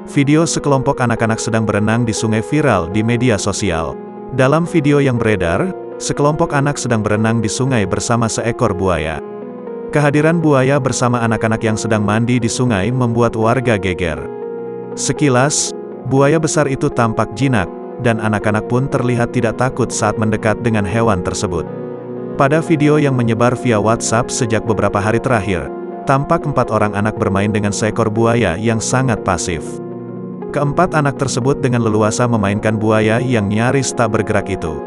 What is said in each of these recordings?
Video sekelompok anak-anak sedang berenang di sungai viral di media sosial. Dalam video yang beredar, sekelompok anak sedang berenang di sungai bersama seekor buaya. Kehadiran buaya bersama anak-anak yang sedang mandi di sungai membuat warga geger. Sekilas, buaya besar itu tampak jinak, dan anak-anak pun terlihat tidak takut saat mendekat dengan hewan tersebut. Pada video yang menyebar via WhatsApp sejak beberapa hari terakhir, tampak 4 orang anak bermain dengan seekor buaya yang sangat pasif. Keempat anak tersebut dengan leluasa memainkan buaya yang nyaris tak bergerak itu.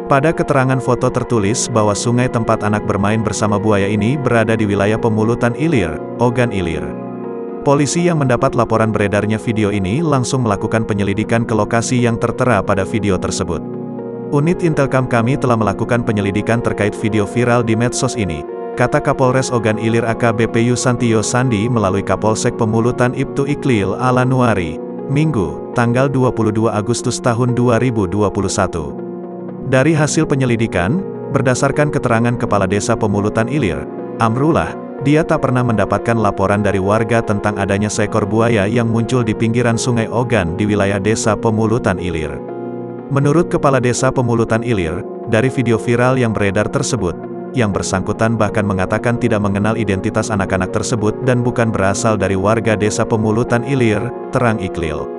Pada keterangan foto tertulis bahwa sungai tempat anak bermain bersama buaya ini berada di wilayah Pemulutan Ilir, Ogan Ilir. Polisi yang mendapat laporan beredarnya video ini langsung melakukan penyelidikan ke lokasi yang tertera pada video tersebut. Unit Intelkam kami telah melakukan penyelidikan terkait video viral di medsos ini, kata Kapolres Ogan Ilir AKBP Yusantiyo Sandi melalui Kapolsek Pemulutan Ibtu Iklil Alanuari, Minggu, tanggal 22 Agustus tahun 2021. Dari hasil penyelidikan, berdasarkan keterangan Kepala Desa Pemulutan Ilir, Amrullah, dia tak pernah mendapatkan laporan dari warga tentang adanya seekor buaya yang muncul di pinggiran sungai Ogan di wilayah Desa Pemulutan Ilir. Menurut Kepala Desa Pemulutan Ilir, dari video viral yang beredar tersebut, yang bersangkutan bahkan mengatakan tidak mengenal identitas anak-anak tersebut dan bukan berasal dari warga Desa Pemulutan Ilir, Terang Iklil.